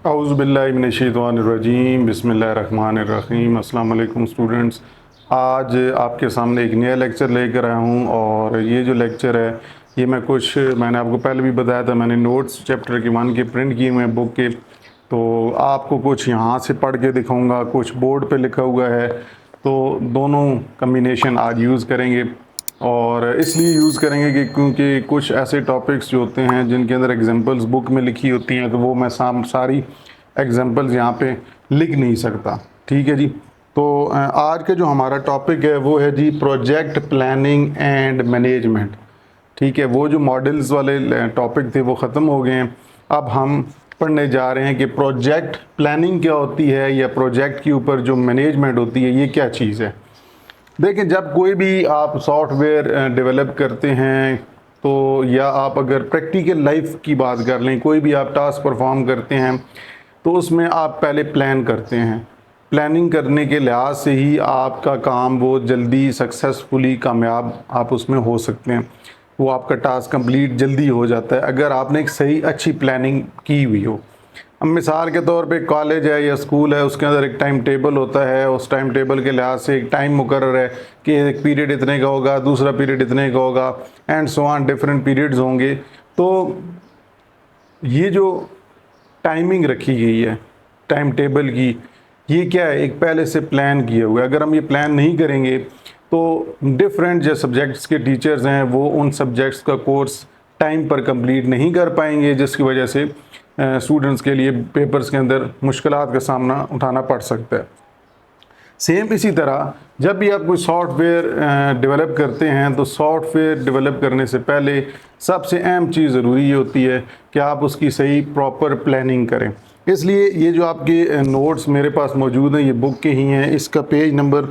औज़ुबिल्लाहिमिनश्शैतानिर्रजीम बिस्मिल्लाहिर्रहमानिर्रहीम। अस्सलाम वालेकुम स्टूडेंट्स। आज आपके सामने एक नया लेक्चर लेकर आया हूँ और ये जो लेक्चर है ये मैंने आपको पहले भी बताया था, मैंने नोट्स चैप्टर के 1 के प्रिंट किए हुए हैं बुक के, तो आपको कुछ यहाँ से पढ़ के दिखाऊंगा, कुछ बोर्ड पे लिखा हुआ है, तो दोनों कम्बिनेशन आज यूज़ करेंगे। और इसलिए यूज़ करेंगे कि क्योंकि कुछ ऐसे टॉपिक्स जो होते हैं जिनके अंदर एग्जांपल्स बुक में लिखी होती हैं, तो वो मैं सारी एग्जांपल्स यहाँ पे लिख नहीं सकता। ठीक है जी। तो आज का जो हमारा टॉपिक है वो है जी प्रोजेक्ट प्लानिंग एंड मैनेजमेंट। ठीक है, वो जो मॉडल्स वाले टॉपिक थे वो ख़त्म हो गए हैं। अब हम पढ़ने जा रहे हैं कि प्रोजेक्ट प्लानिंग क्या होती है या प्रोजेक्ट के ऊपर जो मैनेजमेंट होती है ये क्या चीज़ है। देखिए, जब कोई भी आप सॉफ्टवेयर डेवलप करते हैं तो या आप अगर प्रैक्टिकल लाइफ की बात कर लें, कोई भी आप टास्क परफॉर्म करते हैं तो उसमें आप पहले प्लान करते हैं। प्लानिंग करने के लिहाज से ही आपका काम बहुत जल्दी सक्सेसफुली कामयाब आप उसमें हो सकते हैं, वो आपका टास्क कंप्लीट जल्दी हो जाता है अगर आपने एक सही अच्छी प्लानिंग की हुई हो। अब मिसाल के तौर पे कॉलेज है या स्कूल है, उसके अंदर एक टाइम टेबल होता है, उस टाइम टेबल के लिहाज से एक टाइम मुकर्रर है कि एक पीरियड इतने का होगा, दूसरा पीरियड इतने का होगा, and so on, different periods होंगे। तो ये जो टाइमिंग रखी गई है टाइम टेबल की, ये क्या है, एक पहले से प्लान किया हुआ है। अगर हम ये प्लान नहीं करेंगे तो डिफरेंट जो सब्जेक्ट्स के टीचर्स हैं वो उन सब्जेक्ट्स का कोर्स टाइम पर कंप्लीट नहीं कर पाएंगे, जिसकी वजह से स्टूडेंट्स के लिए पेपर्स के अंदर मुश्किलात का सामना उठाना पड़ सकता है। सेम इसी तरह जब भी आप कोई सॉफ्टवेयर डेवलप करते हैं तो सॉफ्टवेयर डेवलप करने से पहले सबसे अहम चीज़ ज़रूरी ये होती है कि आप उसकी सही प्रॉपर प्लानिंग करें। इसलिए ये जो आपके नोट्स मेरे पास मौजूद हैं ये बुक के ही हैं, इसका पेज नंबर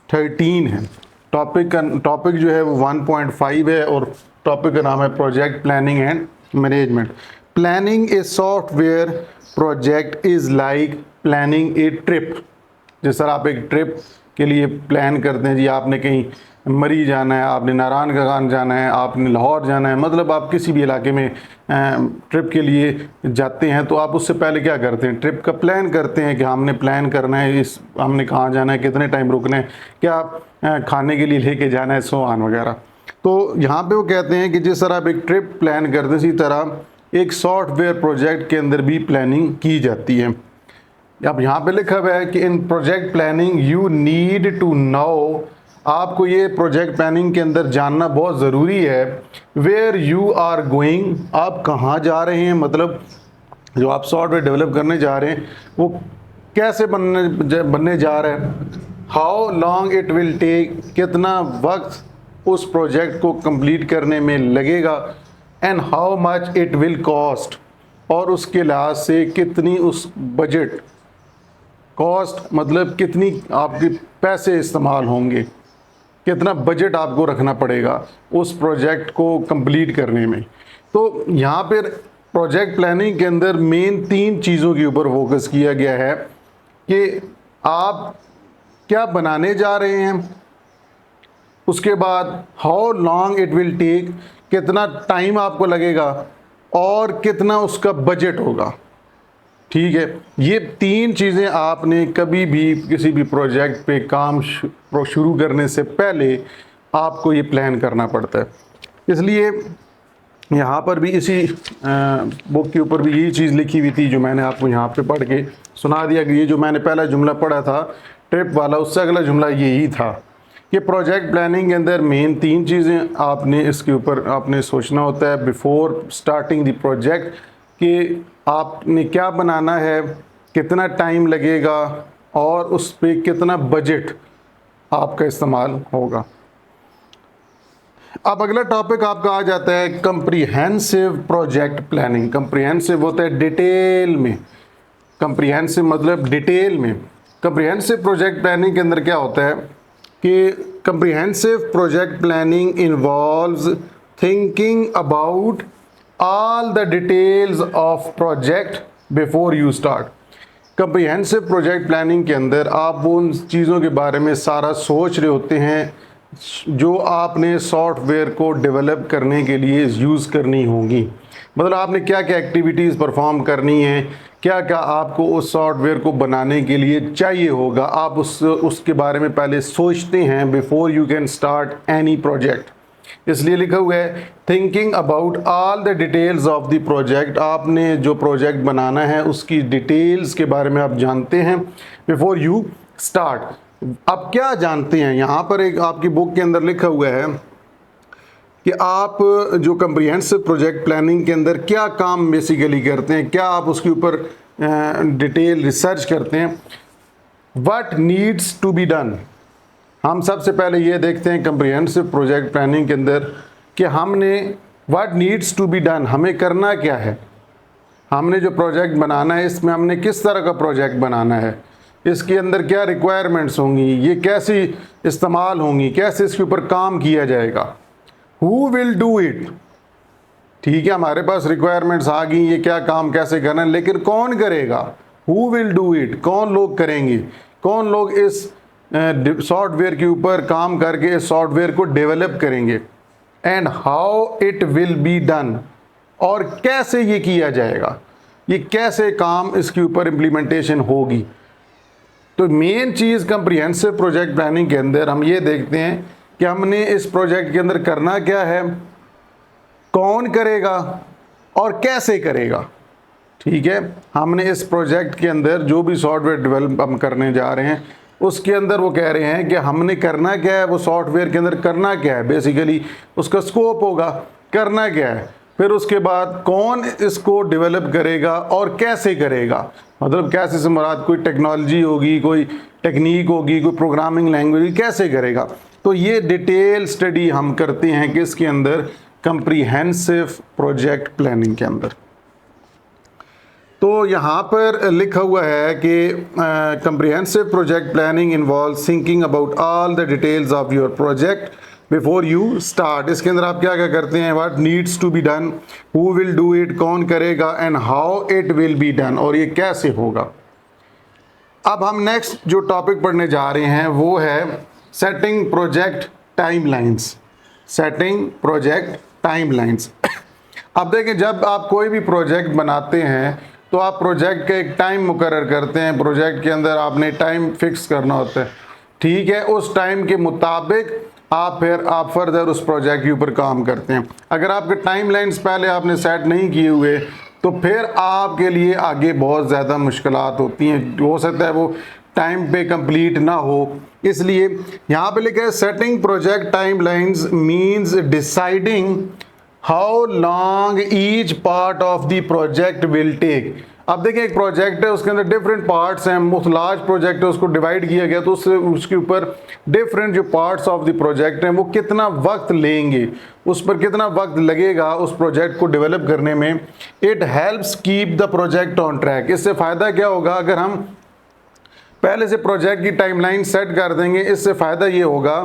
13 है। टॉपिक जो है वो 1.5 है और टॉपिक का नाम है project planning and management. Planning a software project is like planning A trip. जिस तरह आप एक ट्रिप के लिए प्लान करते हैं जी, आपने कहीं मरी जाना है, आपने नारायण खान जाना है, आपने लाहौर जाना है, मतलब आप किसी भी इलाके में ट्रिप के लिए जाते हैं तो आप उससे पहले क्या करते हैं, ट्रिप का प्लान करते हैं कि हमने प्लान करना है, हमने कहाँ जाना है, कितने टाइम रुकना है, क्या खाने के लिए लेके जाना है, सो ऑन वगैरह। तो यहाँ पे वो कहते हैं कि जिस तरह आप एक ट्रिप प्लान करते हैं इसी तरह एक सॉफ्टवेयर प्रोजेक्ट के अंदर भी प्लानिंग की जाती है। अब यहाँ पे लिखा हुआ है कि in project planning you need to know, आपको ये प्रोजेक्ट प्लानिंग के अंदर जानना बहुत ज़रूरी है, वेयर यू आर गोइंग, आप कहाँ जा रहे हैं, मतलब जो आप सॉफ्टवेयर डेवलप करने जा रहे हैं वो कैसे बनने जा रहा है, how long it will take, कितना वक्त उस प्रोजेक्ट को कंप्लीट करने में लगेगा, and how much it will cost, और उसके लिहाज से कितनी उस बजट, कॉस्ट मतलब कितनी आपके पैसे इस्तेमाल होंगे, कितना बजट आपको रखना पड़ेगा उस प्रोजेक्ट को कंप्लीट करने में। तो यहाँ पर प्रोजेक्ट प्लानिंग के अंदर मेन 3 चीज़ों के ऊपर फोकस किया गया है कि आप क्या बनाने जा रहे हैं, उसके बाद how long it will take, कितना टाइम आपको लगेगा, और कितना उसका बजट होगा। ठीक है, ये 3 चीज़ें आपने कभी भी किसी भी प्रोजेक्ट पे काम शुरू करने से पहले आपको ये प्लान करना पड़ता है। इसलिए यहाँ पर भी इसी बुक के ऊपर भी यही चीज़ लिखी हुई थी जो मैंने आपको यहाँ पे पढ़ के सुना दिया कि ये जो मैंने पहला जुमला पढ़ा था ट्रिप वाला, उससे अगला जुमला यही था कि प्रोजेक्ट प्लानिंग के अंदर मेन 3 चीज़ें आपने इसके ऊपर आपने सोचना होता है बिफोर स्टार्टिंग द प्रोजेक्ट, कि आपने क्या बनाना है, कितना टाइम लगेगा, और उस पे कितना बजट आपका इस्तेमाल होगा। अब अगला टॉपिक आपका आ जाता है कंप्रीहेंसिव प्रोजेक्ट प्लानिंग। कंप्रीहेंसिव होता है डिटेल में, कंप्रीहेंसिव मतलब डिटेल में। कंप्रीहेंसिव प्रोजेक्ट प्लानिंग के अंदर क्या होता है कि comprehensive project planning involves thinking about all the details of project before you start. Comprehensive project planning के अंदर आप उन चीज़ों के बारे में सारा सोच रहे होते हैं जो आपने सॉफ्टवेयर को डेवलप करने के लिए यूज़ करनी होंगी। मतलब आपने क्या क्या एक्टिविटीज़ परफॉर्म करनी है, क्या क्या आपको उस सॉफ्टवेयर को बनाने के लिए चाहिए होगा, आप उसके बारे में पहले सोचते हैं before you can start any project. इसलिए लिखा हुआ है thinking about all the details of the project. आपने जो प्रोजेक्ट बनाना है उसकी डिटेल्स के बारे में आप जानते हैं बिफोर यू स्टार्ट। अब क्या जानते हैं, यहाँ पर एक आपकी बुक के अंदर लिखा हुआ है कि आप जो कम्प्रिहेंसिव प्रोजेक्ट प्लानिंग के अंदर क्या काम बेसिकली करते हैं, क्या आप उसके ऊपर डिटेल रिसर्च करते हैं। What needs to be done, हम सबसे पहले ये देखते हैं कम्प्रिहेंसिव प्रोजेक्ट प्लानिंग के अंदर कि हमने what needs to be done, हमें करना क्या है। हमने जो प्रोजेक्ट बनाना है इसमें हमने किस तरह का प्रोजेक्ट बनाना है, इसके अंदर क्या रिक्वायरमेंट्स होंगी, ये कैसी इस्तेमाल होंगी, कैसे इसके ऊपर काम किया जाएगा। Who will do it, ठीक है, हमारे पास रिक्वायरमेंट्स आ गई, ये क्या काम कैसे करना है, लेकिन कौन करेगा। Who will do it, कौन लोग करेंगे, कौन लोग इस सॉफ्टवेयर के ऊपर काम करके इस सॉफ्टवेयर को डेवलप करेंगे। And how it will be done, और कैसे ये किया जाएगा, ये कैसे काम इसके ऊपर इम्प्लीमेंटेशन होगी। तो मेन चीज़ कम्प्रिहेंसिव प्रोजेक्ट प्लानिंग के अंदर हम ये देखते हैं कि हमने इस प्रोजेक्ट के अंदर करना क्या है, कौन करेगा और कैसे करेगा। ठीक है, हमने इस प्रोजेक्ट के अंदर जो भी सॉफ्टवेयर डेवलप हम करने जा रहे हैं उसके अंदर वो कह रहे हैं कि हमने करना क्या है, वो सॉफ्टवेयर के अंदर करना क्या है, बेसिकली उसका स्कोप होगा, करना क्या है, फिर उसके बाद कौन इसको डेवलप करेगा और कैसे करेगा। मतलब कैसे से मुराद कोई टेक्नोलॉजी होगी, कोई टेक्निक होगी, कोई प्रोग्रामिंग लैंग्वेज, कैसे करेगा। तो ये डिटेल स्टडी हम करते हैं कि इसके अंदर कम्प्रिहेंसिव प्रोजेक्ट प्लानिंग के अंदर। तो यहाँ पर लिखा हुआ है कि comprehensive project planning involve thinking about all the details of your project before you start. इसके अंदर आप क्या क्या करते हैं, what needs to be done, who will do it, कौन करेगा, and how it will be done, और ये कैसे होगा। अब हम नेक्स्ट जो टॉपिक पढ़ने जा रहे हैं वो है setting project timelines. Setting project timelines. अब देखें, जब आप कोई भी प्रोजेक्ट बनाते हैं तो आप प्रोजेक्ट का एक टाइम मुकर्रर करते हैं, प्रोजेक्ट के अंदर आपने टाइम फिक्स करना होता है। ठीक है, उस टाइम के मुताबिक आप फर्दर उस प्रोजेक्ट के ऊपर काम करते हैं। अगर आपके टाइमलाइंस पहले आपने सेट नहीं किए हुए तो फिर आपके लिए आगे बहुत ज़्यादा मुश्किलात होती हैं, हो सकता है वो टाइम पे कंप्लीट ना हो। इसलिए यहाँ पे लिखा है setting project timelines means deciding how long each part of the project will take. अब देखिए, एक प्रोजेक्ट है उसके अंदर डिफरेंट पार्ट्स हैं, बहुत लार्ज प्रोजेक्ट है, उसको डिवाइड किया गया तो उसके ऊपर डिफरेंट जो पार्ट्स ऑफ द प्रोजेक्ट हैं वो कितना वक्त लेंगे, उस पर कितना वक्त लगेगा उस प्रोजेक्ट को डेवलप करने में। It helps keep the project on track. इससे फ़ायदा क्या होगा, अगर हम पहले से प्रोजेक्ट की टाइमलाइन सेट कर देंगे, इससे फ़ायदा ये होगा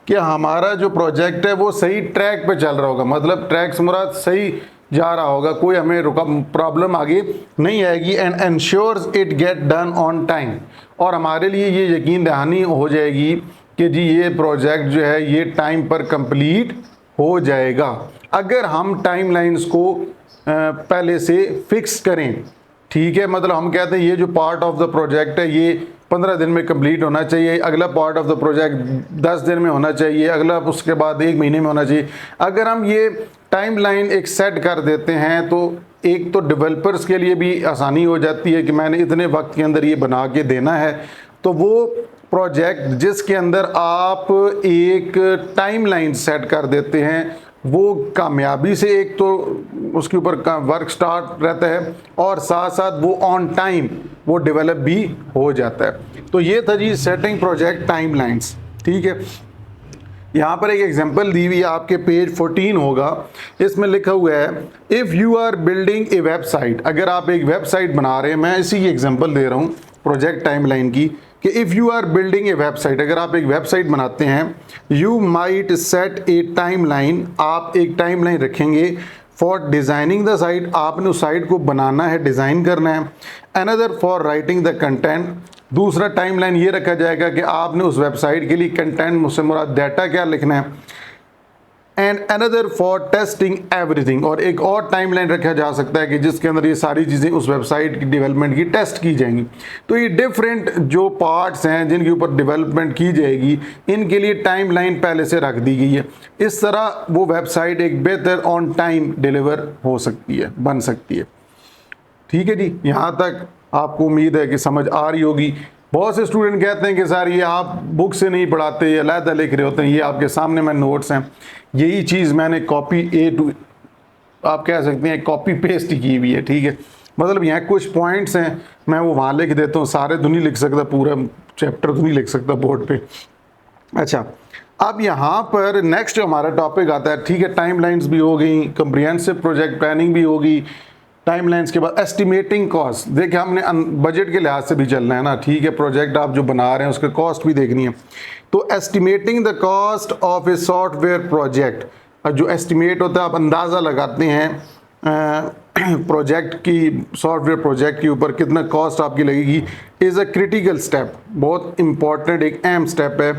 कि हमारा जो प्रोजेक्ट है वो सही ट्रैक पे चल रहा होगा, मतलब ट्रैक से मुराद सही जा रहा होगा, कोई हमें प्रॉब्लम आगे नहीं आएगी। And ensures it get done on time, और हमारे लिए ये यकीन दहानी हो जाएगी कि जी ये प्रोजेक्ट जो है ये टाइम पर कंप्लीट हो जाएगा अगर हम टाइमलाइंस को पहले से फिक्स करें। ठीक है, मतलब हम कहते हैं ये जो पार्ट ऑफ द प्रोजेक्ट है ये 15 दिन में कंप्लीट होना चाहिए, अगला पार्ट ऑफ द प्रोजेक्ट 10 दिन में होना चाहिए, अगला उसके बाद 1 महीने में होना चाहिए। अगर हम ये टाइमलाइन एक सेट कर देते हैं तो एक तो डेवलपर्स के लिए भी आसानी हो जाती है कि मैंने इतने वक्त के अंदर ये बना के देना है। तो वो प्रोजेक्ट जिसके अंदर आप एक टाइमलाइन सेट कर देते हैं वो कामयाबी से एक तो उसके ऊपर वर्क स्टार्ट रहता है और साथ साथ वो ऑन टाइम वो डेवलप भी हो जाता है। तो ये था जी सेटिंग प्रोजेक्ट टाइमलाइंस। ठीक है, यहाँ पर एक एग्जांपल दी हुई है, आपके पेज 14 होगा, इसमें लिखा हुआ है if you are building a website. अगर आप एक वेबसाइट बना रहे हैं, मैं इसी की एग्जांपल दे रहा हूँ प्रोजेक्ट टाइमलाइन की, कि if you are building a website, अगर आप एक वेबसाइट बनाते हैं, you might set a timeline, आप एक टाइमलाइन रखेंगे फॉर डिज़ाइनिंग द साइट, आपने उस साइट को बनाना है, डिज़ाइन करना है। Another for writing the content, दूसरा टाइमलाइन ये रखा जाएगा कि आपने उस वेबसाइट के लिए कंटेंट, मुझसे मुराद डाटा क्या लिखना है। And another for testing everything, और एक और टाइमलाइन रखा जा सकता है कि जिसके अंदर ये सारी चीज़ें उस वेबसाइट की डेवलपमेंट की टेस्ट की जाएंगी। तो ये डिफरेंट जो पार्ट्स हैं जिनके ऊपर डेवलपमेंट की जाएगी, इनके लिए टाइमलाइन पहले से रख दी गई है। इस तरह वो वेबसाइट एक बेहतर ऑन टाइम डिलीवर हो सकती है, बन सकती है। ठीक है जी, यहाँ तक आपको उम्मीद है कि समझ आ रही होगी। बहुत से स्टूडेंट कहते हैं कि सर ये आप बुक से नहीं पढ़ाते, या अलग लिख रहे होते हैं। ये आपके सामने मैं नोट्स हैं, यही चीज़ मैंने कॉपी ए टू, आप कह सकते हैं कॉपी पेस्ट ही की हुई है। ठीक है, मतलब यहाँ कुछ पॉइंट्स हैं, मैं वो वहाँ लिख देता हूँ, सारे तो नहीं लिख सकता, पूरा चैप्टर तो नहीं लिख सकता बोर्ड पे। अच्छा, अब यहाँ पर नेक्स्ट हमारा टॉपिक आता है, ठीक है, टाइमलाइंस भी हो गई, कंप्रिहेंसिव प्रोजेक्ट प्लानिंग भी होगी, टाइमलाइंस के बाद एस्टिमेटिंग कॉस्ट। देखिए हमने बजट के लिहाज से भी चलना है ना, ठीक है, प्रोजेक्ट आप जो बना रहे हैं उसके कॉस्ट भी देखनी है। तो estimating the cost of a software project, जो एस्टिमेट होता है आप अंदाज़ा लगाते हैं प्रोजेक्ट की, सॉफ्टवेयर प्रोजेक्ट के ऊपर कितना कॉस्ट आपकी लगेगी, इज़ अ क्रिटिकल स्टेप, बहुत इंपॉर्टेंट एक अहम स्टेप है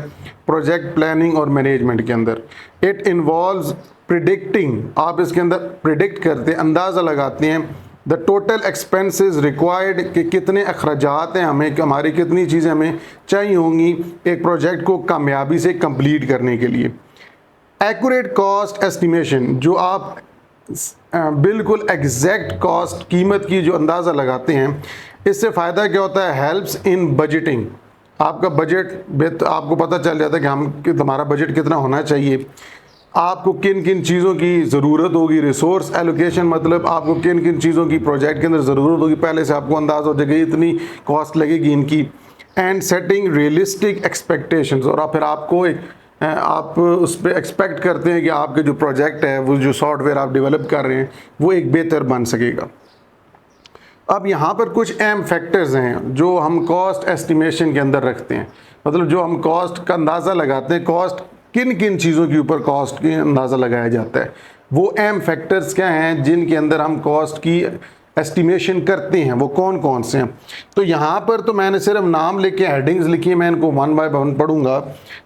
प्रोजेक्ट प्लानिंग और मैनेजमेंट के अंदर। इट इन्वॉल्व्स प्रिडिक्टिंग, आप इसके अंदर प्रिडिक्ट करते हैं, अंदाज़ा लगाते हैं द टोटल एक्सपेंसेस रिक्वायर्ड, कि कितने अखराजात हैं हमें, हमारी कितनी चीज़ें हमें चाहिए होंगी एक प्रोजेक्ट को कामयाबी से कंप्लीट करने के लिए। एक्यूरेट कॉस्ट एस्टिमेशन, जो आप बिल्कुल एग्जैक्ट कॉस्ट, कीमत की जो अंदाज़ा लगाते हैं, इससे फ़ायदा क्या होता है, हेल्प्स इन बजटिंग। आपका बजट आपको पता चल जाता है कि हमारा बजट कितना होना चाहिए, आपको किन किन चीज़ों की ज़रूरत होगी, रिसोर्स एलोकेशन, मतलब आपको किन किन चीज़ों की प्रोजेक्ट के अंदर ज़रूरत होगी, पहले से आपको अंदाज़ा हो जाएगा इतनी कॉस्ट लगेगी इनकी। एंड सेटिंग रियलिस्टिक एक्सपेक्टेशंस, और फिर आपको एक आप उस पर एक्सपेक्ट करते हैं कि आपके जो प्रोजेक्ट है, वो जो सॉफ्टवेयर आप डेवलप कर रहे हैं, वो एक बेहतर बन सकेगा। अब यहाँ पर कुछ अहम फैक्टर्स हैं जो हम कॉस्ट एस्टिमेशन के अंदर रखते हैं, मतलब जो हम कॉस्ट का अंदाज़ा लगाते हैं, कॉस्ट किन किन चीज़ों के ऊपर कॉस्ट की अंदाज़ा लगाया जाता है, वो अहम फैक्टर्स क्या हैं जिनके अंदर हम कॉस्ट की एस्टिमेशन करते हैं, वो कौन कौन से हैं। तो यहाँ पर तो मैंने सिर्फ नाम लेके हेडिंग्स लिखी है, मैं इनको वन बाय वन पढ़ूंगा।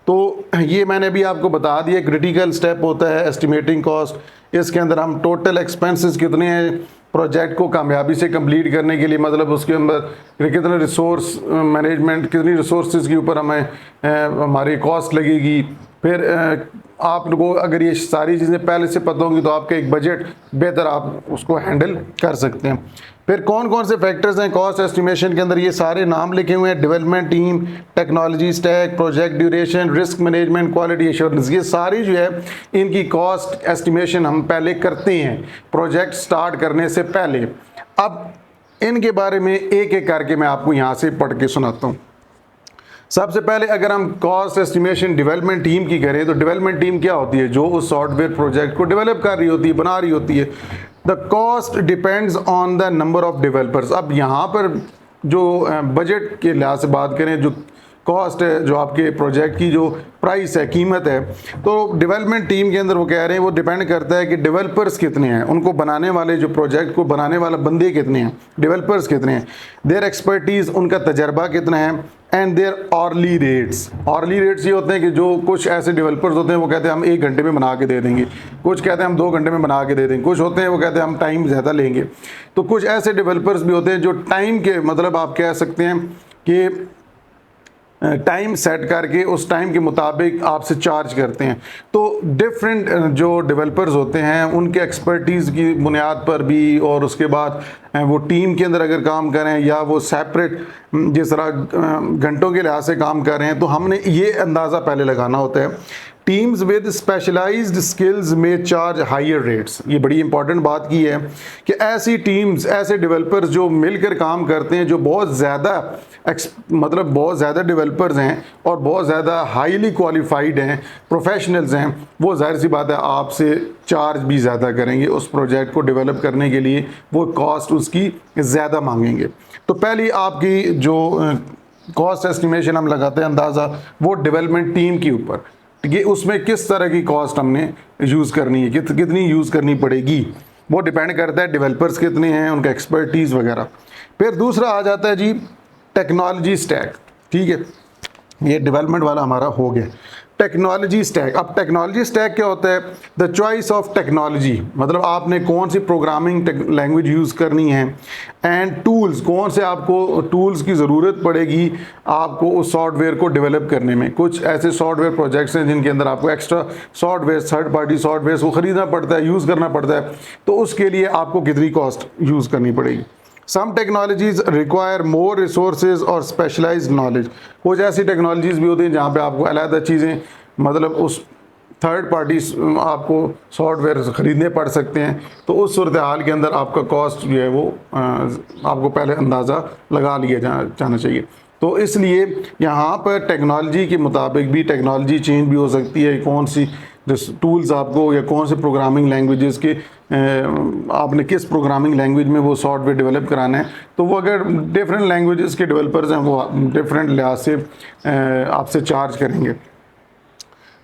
तो ये मैंने भी आपको बता दिया, क्रिटिकल स्टेप होता है एस्टिमेटिंग कॉस्ट। इसके अंदर हम टोटल एक्सपेंसेस कितने हैं प्रोजेक्ट को कामयाबी से कंप्लीट करने के लिए, मतलब उसके अंदर कितने रिसोर्स मैनेजमेंट, कितनी रिसोर्सेज के ऊपर हमें हमारी कॉस्ट लगेगी। फिर आप लोगों को अगर ये सारी चीज़ें पहले से पता होंगी तो आपका एक बजट बेहतर आप उसको हैंडल कर सकते हैं। फिर कौन कौन से फैक्टर्स हैं कॉस्ट एस्टिमेशन के अंदर, ये सारे नाम लिखे हुए हैं, development team, technology stack, project duration, risk management, quality assurance, ये सारी जो है इनकी कॉस्ट एस्टिमेशन हम पहले करते हैं प्रोजेक्ट स्टार्ट करने से पहले। अब इनके बारे में एक एक करके मैं आपको यहाँ से पढ़ के सुनाता हूँ। सबसे पहले अगर हम कॉस्ट एस्टिमेशन डेवलपमेंट टीम की करें, तो डेवलपमेंट टीम क्या होती है, जो उस सॉफ्टवेयर प्रोजेक्ट को डेवलप कर रही होती है, बना रही होती है। The cost depends on the number of developers. अब यहाँ पर जो बजट के लिहाज से बात करें, जो कॉस्ट है, जो आपके प्रोजेक्ट की जो प्राइस है, कीमत है, तो डेवलपमेंट टीम के अंदर वो कह रहे हैं वो डिपेंड करता है कि डेवलपर्स कितने हैं, उनको बनाने वाले, जो प्रोजेक्ट को बनाने वाला बंदे कितने हैं, डेवलपर्स कितने हैं, देयर एक्सपर्टीज़, उनका तजर्बा कितना है, and their hourly rates. Hourly rates ये होते हैं कि जो कुछ ऐसे डेवलपर्स होते हैं वो कहते हैं हम 1 घंटे में बना के दे देंगे, कुछ कहते हैं हम 2 घंटे में बना के दे देंगे, कुछ होते हैं वो कहते हैं हम टाइम ज़्यादा लेंगे। तो कुछ ऐसे डेवलपर्स भी होते हैं जो टाइम के, मतलब आप कह सकते हैं कि टाइम सेट करके उस टाइम के मुताबिक आपसे चार्ज करते हैं। तो डिफरेंट जो डेवलपर्स होते हैं उनके एक्सपर्टीज़ की बुनियाद पर भी, और उसके बाद वो टीम के अंदर अगर काम करें या वो सेपरेट जिस तरह घंटों के लिहाज से काम कर रहे हैं, तो हमने ये अंदाज़ा पहले लगाना होता है। टीम्स विद स्पेशलाइज्ड स्किल्स में चार्ज हायर रेट्स। ये बड़ी इंपॉर्टेंट बात की है कि ऐसी टीम्स, ऐसे डेवलपर्स जो मिलकर काम करते हैं, जो बहुत ज़्यादा मतलब बहुत ज़्यादा डेवलपर्स हैं और बहुत ज़्यादा हाईली क्वालिफाइड हैं, प्रोफेशनल्स हैं, वो जाहिर सी बात है आपसे चार्ज भी ज़्यादा करेंगे उस प्रोजेक्ट को डेवलप करने के लिए, वो कॉस्ट उसकी ज़्यादा मांगेंगे। तो पहली आपकी जो कॉस्ट एस्टिमेशन हम लगाते हैं अंदाज़ा, वो डेवलपमेंट टीम के ऊपर, कि उसमें किस तरह की कॉस्ट हमने यूज़ करनी है, कितनी यूज़ करनी पड़ेगी, वो डिपेंड करता है डेवलपर्स कितने हैं, उनका एक्सपर्टीज़ वगैरह। फिर दूसरा आ जाता है जी टेक्नोलॉजी स्टैक। ठीक है, ये डेवलपमेंट वाला हमारा हो गया। Technology stack. अब टेक्नोलॉजी स्टैक क्या होता है? द चॉइस ऑफ टेक्नोलॉजी, मतलब आपने कौन सी प्रोग्रामिंग लैंग्वेज यूज़ करनी है, एंड टूल्स, कौन से आपको टूल्स की ज़रूरत पड़ेगी आपको उस सॉफ्टवेयर को डेवलप करने में। कुछ ऐसे सॉफ्टवेयर प्रोजेक्ट्स हैं जिनके अंदर आपको extra software, third party software को ख़रीदना पड़ता है, यूज़ करना पड़ता है, तो उसके लिए आपको कितनी कॉस्ट यूज़ करनी पड़ेगी। सम टेक्नोलॉजीज़ रिक्वायर मोर रिसोर्सेज और स्पेशलाइज्ड नॉलेज। कुछ ऐसी टेक्नोलॉजीज़ भी होती हैं जहाँ पे आपको अलग चीज़ें, मतलब उस थर्ड पार्टी आपको सॉफ्टवेयर ख़रीदने पड़ सकते हैं, तो उस सूरत हाल के अंदर आपका कॉस्ट जो है वो आपको पहले अंदाज़ा लगा लिया जाना चाहिए। तो इसलिए यहाँ पर टेक्नोलॉजी के मुताबिक भी टेक्नोलॉजी चेंज भी हो सकती है, कौन सी टूल्स आपको या कौन से प्रोग्रामिंग लैंग्वेजेस के आपने किस प्रोग्रामिंग लैंग्वेज में वो सॉफ्टवेयर डेवलप कराना है, तो वो अगर डिफरेंट लैंग्वेजेस के डेवलपर्स हैं वो डिफरेंट लिहाज से आपसे चार्ज करेंगे।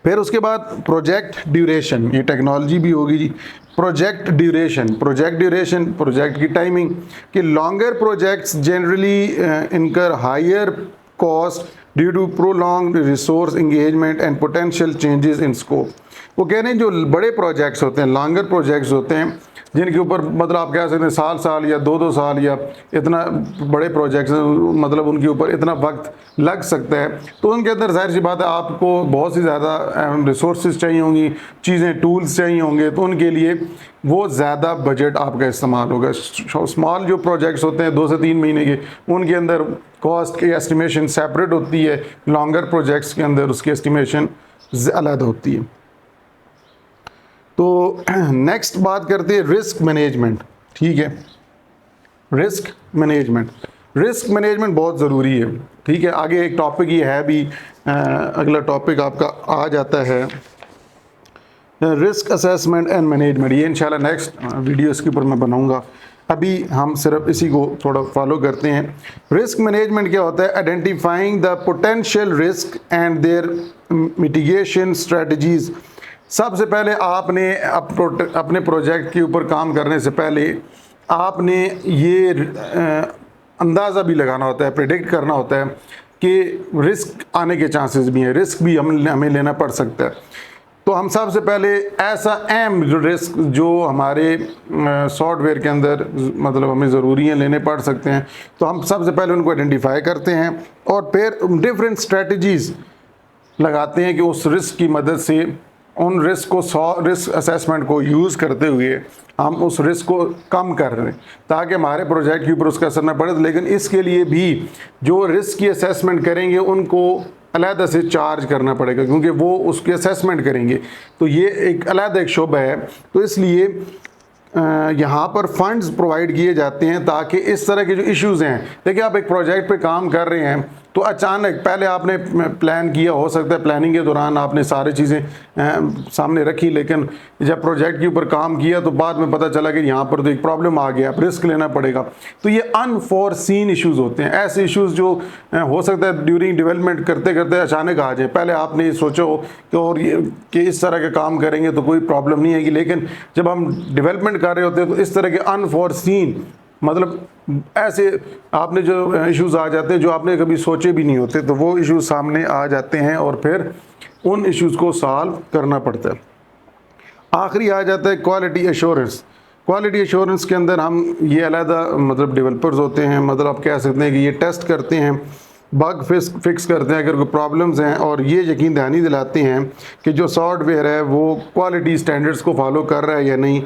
फिर उसके बाद प्रोजेक्ट ड्यूरेशन, ये टेक्नोलॉजी भी होगी जी। प्रोजेक्ट ड्यूरेशन, प्रोजेक्ट की टाइमिंग, कि longer projects generally incur higher cost due to prolong resource engagement and potential changes in scope. वो कह रहे हैं जो बड़े प्रोजेक्ट्स होते हैं, लॉन्गर प्रोजेक्ट्स होते हैं, जिनके ऊपर मतलब आप कह सकते हैं साल या दो साल या इतना बड़े प्रोजेक्ट्स, मतलब उनके ऊपर इतना वक्त लग सकता है, तो उनके अंदर जाहिर सी बात है आपको बहुत सी ज़्यादा रिसोर्सेज चाहिए होंगी, चीज़ें, टूल्स चाहिए होंगे, तो उनके लिए वो ज़्यादा बजट आपका इस्तेमाल होगा। स्मॉल जो प्रोजेक्ट्स होते हैं 2 से 3 महीने के, उनके अंदर कॉस्ट की एस्टिमेशन सेपरेट होती है, लॉन्गर प्रोजेक्ट्स के अंदर उसकी एस्टिमेशन अलग होती है। तो नेक्स्ट बात करते हैं रिस्क मैनेजमेंट। ठीक है, रिस्क मैनेजमेंट बहुत ज़रूरी है। ठीक है, आगे एक टॉपिक ये है भी, अगला टॉपिक आपका आ जाता है रिस्क असेसमेंट एंड मैनेजमेंट। ये इंशाल्लाह नेक्स्ट वीडियो इसके ऊपर मैं बनाऊंगा, अभी हम सिर्फ इसी को थोड़ा फॉलो करते हैं। रिस्क मैनेजमेंट क्या होता है? Identifying the potential risk and their mitigation strategies. सबसे पहले आपने अपने प्रोजेक्ट के ऊपर काम करने से पहले आपने ये अंदाज़ा भी लगाना होता है, प्रेडिक्ट करना होता है कि रिस्क आने के चांसेस भी हैं, रिस्क भी हमें लेना पड़ सकता है। तो हम सबसे पहले ऐसा अहम जो रिस्क जो हमारे सॉफ्टवेयर के अंदर मतलब हमें ज़रूरी है, लेने पड़ सकते हैं, तो हम सबसे पहले उनको आइडेंटिफाई करते हैं और फिर डिफरेंट स्ट्रेटजीज़ लगाते हैं कि उस रिस्क की मदद से उन रिस्क असेसमेंट को यूज़ करते हुए हम उस रिस्क को कम कर रहे हैं ताकि हमारे प्रोजेक्ट के ऊपर उसका असर न पड़े। लेकिन इसके लिए भी जो रिस्क की असेसमेंट करेंगे उनको अलहदा से चार्ज करना पड़ेगा, क्योंकि वो उसकी असेसमेंट करेंगे, तो ये एक अलहदा एक शोबा है। तो इसलिए यहाँ पर फंड्स प्रोवाइड किए जाते हैं ताकि इस तरह के जो इश्यूज़ हैं, देखिए आप एक प्रोजेक्ट पे काम कर रहे हैं तो अचानक पहले आपने प्लान किया, हो सकता है प्लानिंग के दौरान आपने सारी चीज़ें सामने रखी, लेकिन जब प्रोजेक्ट के ऊपर काम किया तो बाद में पता चला कि यहाँ पर तो एक प्रॉब्लम आ गया, अब रिस्क लेना पड़ेगा। तो ये अनफोरसीन इश्यूज़ होते हैं, ऐसे इश्यूज़ जो हो सकता है ड्यूरिंग डेवलपमेंट करते करते अचानक आ जाए। पहले आपने ये सोचो कि और ये कि इस तरह के काम करेंगे तो कोई प्रॉब्लम नहीं आएगी, लेकिन जब हम डेवलपमेंट कर रहे होते हैं तो इस तरह के अनफोरसीन मतलब ऐसे आपने जो इश्यूज़ आ जाते हैं जो आपने कभी सोचे भी नहीं होते, तो वो इश्यूज़ सामने आ जाते हैं और फिर उन इश्यूज़ को सॉल्व करना पड़ता है। आखिरी आ जाता है क्वालिटी एश्योरेंस। क्वालिटी एश्योरेंस के अंदर हम ये अलहदा मतलब डेवलपर्स होते हैं, मतलब आप कह सकते हैं कि ये टेस्ट करते हैं, बग फिक्स करते हैं अगर कोई प्रॉब्लम्स हैं, और ये यकीन दहानी दिलाते हैं कि जो सॉफ्टवेयर है वो क्वालिटी स्टैंडर्ड्स को फॉलो कर रहा है या नहीं,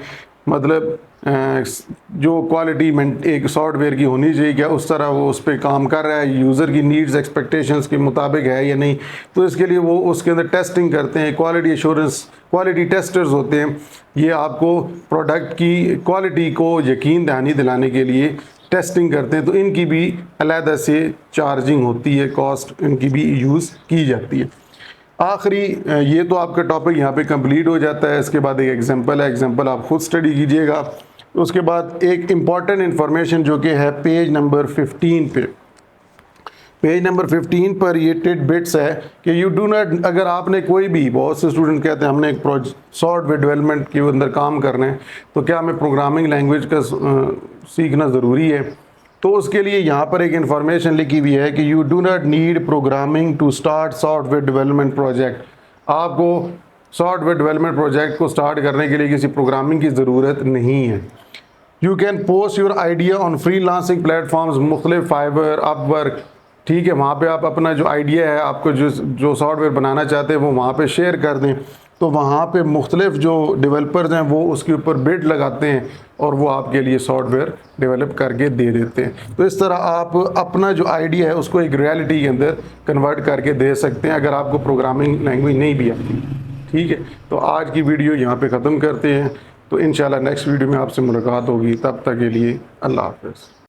मतलब जो क्वालिटी एक सॉफ्टवेयर की होनी चाहिए क्या उस तरह वो उस पर काम कर रहा है, यूज़र की नीड्स एक्सपेक्टेशंस के मुताबिक है या नहीं। तो इसके लिए वो उसके अंदर टेस्टिंग करते हैं, क्वालिटी एश्योरेंस, क्वालिटी टेस्टर्स होते हैं। ये आपको प्रोडक्ट की क्वालिटी को यकीन दहानी दिलाने के लिए टेस्टिंग करते हैं, तो इनकी भी अलहदा से चार्जिंग होती है, कॉस्ट इनकी भी यूज़ की जाती है। आखिरी ये तो आपका टॉपिक यहाँ पे कंप्लीट हो जाता है। इसके बाद एक एग्जांपल है, एग्जांपल आप खुद स्टडी कीजिएगा। उसके बाद एक इम्पॉर्टेंट इन्फॉर्मेशन जो कि है पेज नंबर 15 पे, पेज नंबर 15 पर ये टिड बिट्स है कि यू डू नॉट, अगर आपने कोई भी, बहुत से स्टूडेंट कहते हैं हमने एक सॉफ्टवेयर डेवलपमेंट के अंदर काम करना है तो क्या हमें प्रोग्रामिंग लैंग्वेज का सीखना ज़रूरी है, तो उसके लिए यहाँ पर एक इन्फॉर्मेशन लिखी हुई है कि you do not need programming to start software development project. आपको सॉफ्टवेयर डेवलपमेंट प्रोजेक्ट को स्टार्ट करने के लिए किसी प्रोग्रामिंग की ज़रूरत नहीं है। You can post your idea on freelancing platforms मुख्तलिफ, फाइबर, अपवर्क, ठीक है। वहाँ पे आप अपना जो आइडिया है, आपको जो सॉफ्टवेयर बनाना चाहते हैं वो वहाँ पे शेयर कर दें, तो वहाँ पे मुख्तलिफ जो डेवलपर्स हैं वो उसके ऊपर बिड लगाते हैं और वो आपके लिए सॉफ्टवेयर डेवलप करके दे देते हैं। तो इस तरह आप अपना जो आइडिया है उसको एक रियलिटी के अंदर कन्वर्ट करके दे सकते हैं, अगर आपको प्रोग्रामिंग लैंग्वेज नहीं भी आती। ठीक है, तो आज की वीडियो यहाँ पे ख़त्म करते हैं। तो इंशाल्लाह नेक्स्ट वीडियो में आपसे मुलाकात होगी। तब तक के लिए अल्लाह हाफ़िज़।